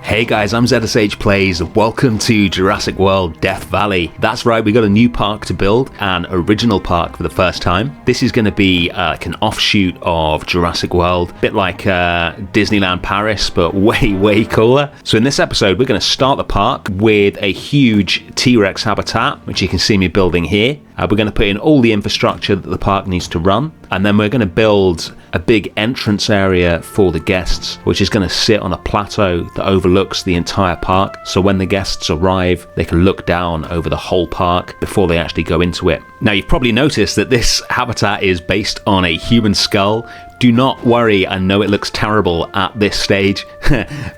Hey guys, I'm ZSH Plays. Welcome to Jurassic World Death Valley. That's right, we got a new park to build, an original park for the first time. This is going to be like an offshoot of Jurassic World, a bit like Disneyland Paris, but way cooler. So in this episode, we're going to start the park with a huge T-Rex habitat, which you can see me building here. We're going to put in all the infrastructure that the park needs to run, and then we're going to build a big entrance area for the guests, which is going to sit on a plateau that overlooks the entire park. So when the guests arrive, they can look down over the whole park before they actually go into it. Now, you've probably noticed that this habitat is based on a human skull. Do not worry, I know it looks terrible at this stage.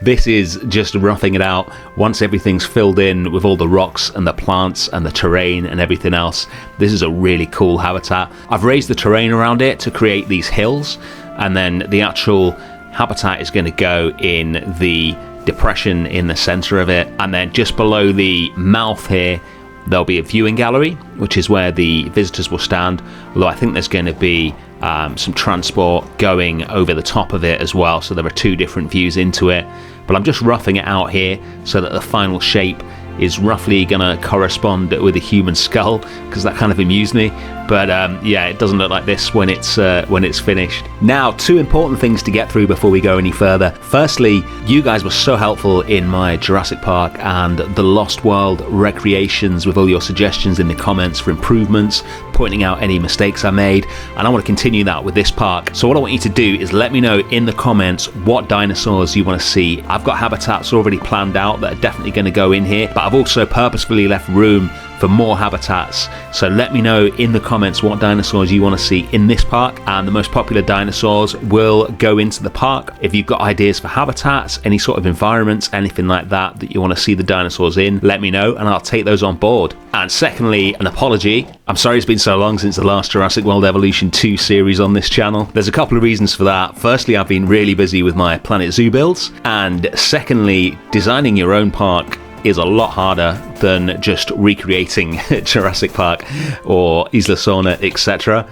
This is just roughing it out. Once everything's filled in with all the rocks and the plants and the terrain and everything else, this is a really cool habitat. I've raised the terrain around it to create these hills, and then the actual habitat is going to go in the depression in the center of it, and then just below the mouth here there'll be a viewing gallery, which is where the visitors will stand, although I think there's going to be some transport going over the top of it as well, so there are two different views into it. But I'm just roughing it out here so that the final shape is roughly going to correspond with a human skull, because that kind of amused me. But yeah, it doesn't look like this when it's finished. Now, two important things to get through before we go any further. Firstly, you guys were so helpful in my Jurassic Park and the Lost World recreations with all your suggestions in the comments for improvements, pointing out any mistakes I made, and I want to continue that with this park. So what I want you to do is let me know in the comments what dinosaurs you want to see. I've got habitats already planned out that are definitely going to go in here, but I've also purposefully left room for more habitats. So let me know in the comments what dinosaurs you want to see in this park, and the most popular dinosaurs will go into the park. If you've got ideas for habitats, any sort of environments, anything like that that you want to see the dinosaurs in, let me know and I'll take those on board. And secondly, an apology. I'm sorry it's been so long since the last Jurassic World Evolution 2 series on this channel. There's a couple of reasons for that. Firstly, I've been really busy with my Planet Zoo builds, and secondly, designing your own park is a lot harder than just recreating Jurassic Park or Isla Sorna, etc.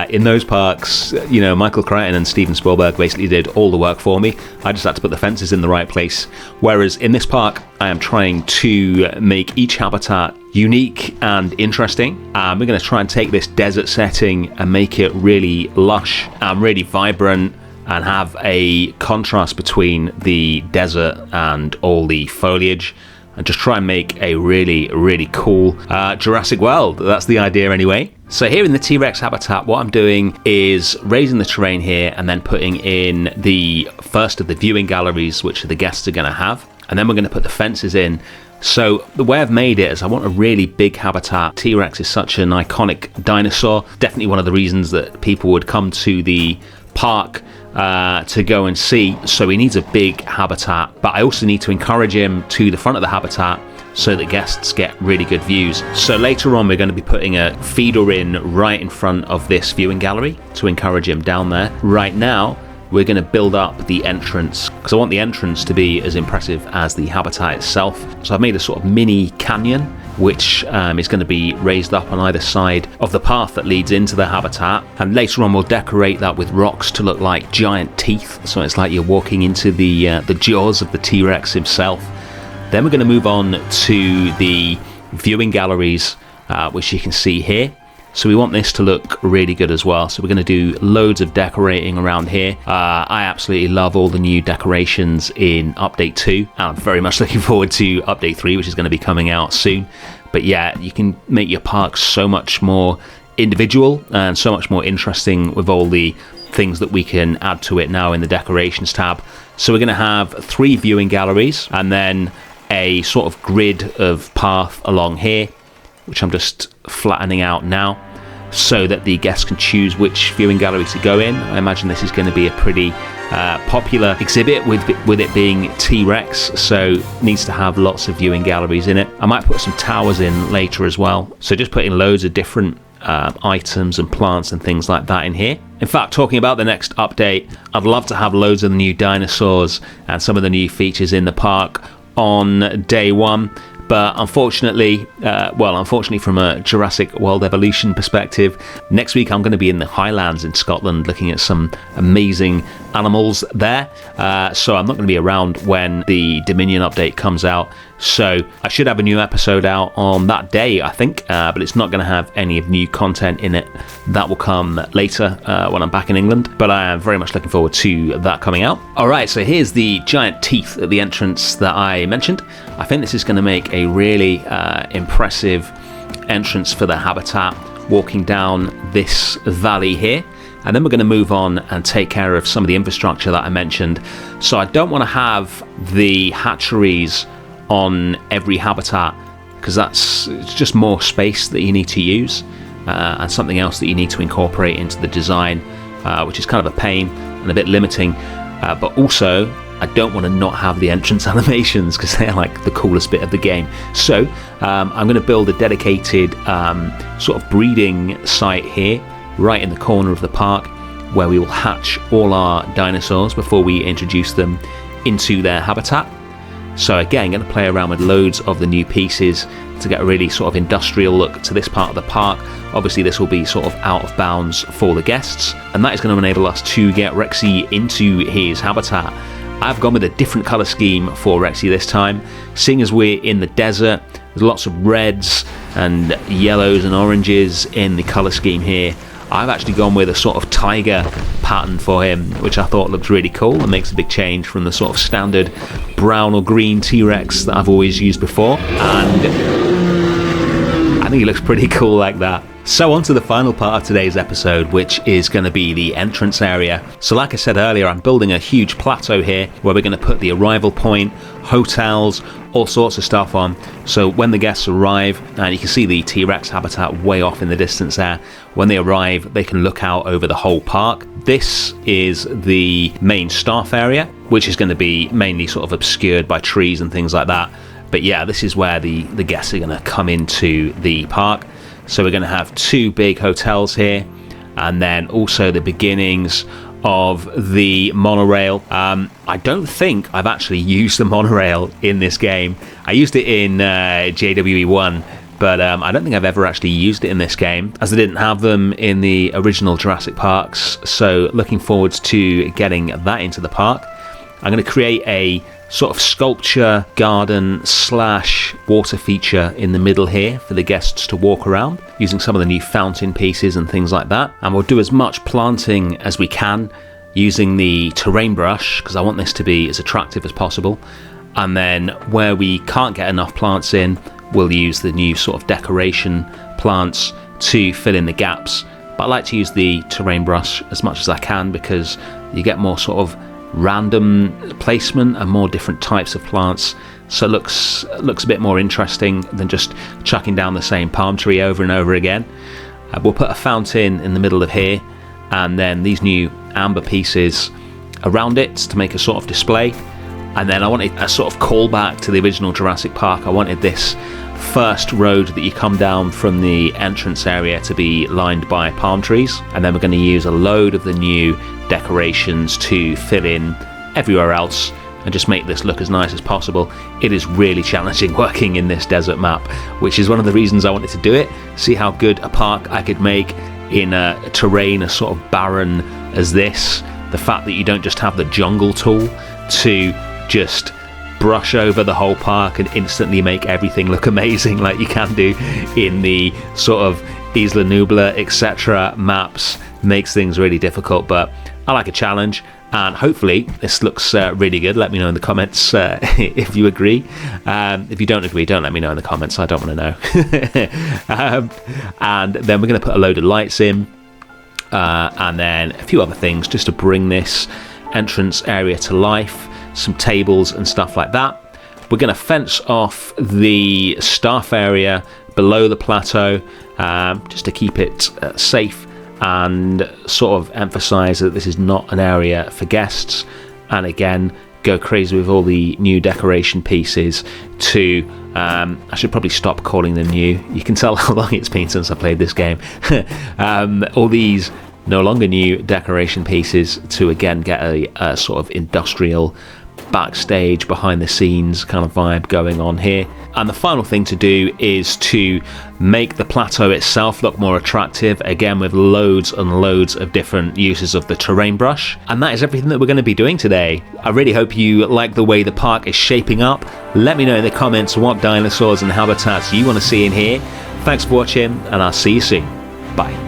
In those parks, you know, Michael Crichton and Steven Spielberg basically did all the work for me. I just had to put the fences in the right place. Whereas in this park, I am trying to make each habitat unique and interesting. We're going to try and take this desert setting and make it really lush and really vibrant, and have a contrast between the desert and all the foliage, and just try and make a really cool Jurassic World. That's the idea anyway. So here in the T-Rex habitat, what I'm doing is raising the terrain here and then putting in the first of the viewing galleries, which the guests are going to have, and then we're going to put the fences in. So the way I've made it is I want a really big habitat. T-Rex is such an iconic dinosaur, definitely one of the reasons that people would come to the park to go and see. So he needs a big habitat, but I also need to encourage him to the front of the habitat so that guests get really good views. So later on, we're going to be putting a feeder in right in front of this viewing gallery to encourage him down there. Right now, we're going to build up the entrance, because I want the entrance to be as impressive as the habitat itself. So I've made a sort of mini canyon, which is going to be raised up on either side of the path that leads into the habitat. And later on, we'll decorate that with rocks to look like giant teeth, so it's like you're walking into the jaws of the T-Rex himself. Then we're going to move on to the viewing galleries, which you can see here. So we want this to look really good as well. So we're going to do loads of decorating around here. I absolutely love all the new decorations in Update 2. And I'm very much looking forward to Update 3, which is going to be coming out soon. But yeah, you can make your park so much more individual and so much more interesting with all the things that we can add to it now in the decorations tab. So we're going to have 3 viewing galleries and then a sort of grid of path along here, which I'm just flattening out now, so that the guests can choose which viewing gallery to go in. I imagine this is going to be a pretty popular exhibit with it being T-Rex, so needs to have lots of viewing galleries in it. I might put some towers in later as well, so just putting loads of different items and plants and things like that in here. In fact, talking about the next update, I'd love to have loads of the new dinosaurs and some of the new features in the park on day one, But unfortunately, unfortunately from a Jurassic World Evolution perspective, next week I'm going to be in the Highlands in Scotland looking at some amazing animals there. So I'm not going to be around when the Dominion update comes out. So I should have a new episode out on that day, I think, but it's not going to have any of new content in it. That will come later when I'm back in England, but I am very much looking forward to that coming out. All right, so here's the giant teeth at the entrance that I mentioned. I think this is going to make a really impressive entrance for the habitat, walking down this valley here. And then we're going to move on and take care of some of the infrastructure that I mentioned. So I don't want to have the hatcheries on every habitat, because it's just more space that you need to use, and something else that you need to incorporate into the design, which is kind of a pain and a bit limiting. But also, I don't want to not have the entrance animations, because they're like the coolest bit of the game. So I'm going to build a dedicated sort of breeding site here, right in the corner of the park, where we will hatch all our dinosaurs before we introduce them into their habitat. So again, going to play around with loads of the new pieces to get a really sort of industrial look to this part of the park. Obviously this will be sort of out of bounds for the guests, and that is going to enable us to get Rexy into his habitat. I've gone with a different colour scheme for Rexy this time. Seeing as we're in the desert, there's lots of reds and yellows and oranges in the colour scheme here. I've actually gone with a sort of tiger pattern for him, which I thought looked really cool and makes a big change from the sort of standard brown or green T-Rex that I've always used before, and I think he looks pretty cool like that. So on to the final part of today's episode, which is going to be the entrance area. So like I said earlier, I'm building a huge plateau here where we're going to put the arrival point, hotels, all sorts of stuff on. So when the guests arrive, and you can see the T-Rex habitat way off in the distance there, when they arrive, they can look out over the whole park. This is the main staff area, which is going to be mainly sort of obscured by trees and things like that. But yeah, this is where the guests are going to come into the park. So we're going to have two big hotels here, and then also the beginnings of the monorail. I don't think I've actually used the monorail in this game. I used it in JWE1, but I don't think I've ever actually used it in this game, as I didn't have them in the original Jurassic Parks. So looking forward to getting that into the park. I'm going to create a sort of sculpture garden slash water feature in the middle here for the guests to walk around, using some of the new fountain pieces and things like that. And we'll do as much planting as we can using the terrain brush, because I want this to be as attractive as possible. And then where we can't get enough plants in, we'll use the new sort of decoration plants to fill in the gaps. But I like to use the terrain brush as much as I can, because you get more sort of random placement and more different types of plants, so it looks a bit more interesting than just chucking down the same palm tree over and over again. We'll put a fountain in the middle of here, and then these new amber pieces around it to make a sort of display. And then I wanted a sort of callback to the original Jurassic Park. I wanted this first road that you come down from the entrance area to be lined by palm trees, and then we're going to use a load of the new decorations to fill in everywhere else and just make this look as nice as possible. It is really challenging working in this desert map, which is one of the reasons I wanted to do it. See how good a park I could make in a terrain as sort of barren as this. The fact that you don't just have the jungle tool to just brush over the whole park and instantly make everything look amazing like you can do in the sort of Isla Nubla etc. maps makes things really difficult. But I like a challenge, and hopefully this looks really good. Let me know in the comments if you agree. If you don't agree, don't let me know in the comments. I don't want to know. And then we're going to put a load of lights in, and then a few other things just to bring this entrance area to life, some tables and stuff like that. We're going to fence off the staff area below the plateau, just to keep it safe and sort of emphasize that this is not an area for guests. And again, go crazy with all the new decoration pieces to I should probably stop calling them new. You can tell how long it's been since I played this game. All these no longer new decoration pieces to again get a sort of industrial backstage, behind the scenes kind of vibe going on here. And the final thing to do is to make the plateau itself look more attractive, again with loads and loads of different uses of the terrain brush. And that is everything that we're going to be doing today. I really hope you like the way the park is shaping up. Let me know in the comments what dinosaurs and habitats you want to see in here. Thanks for watching, and I'll see you soon. Bye.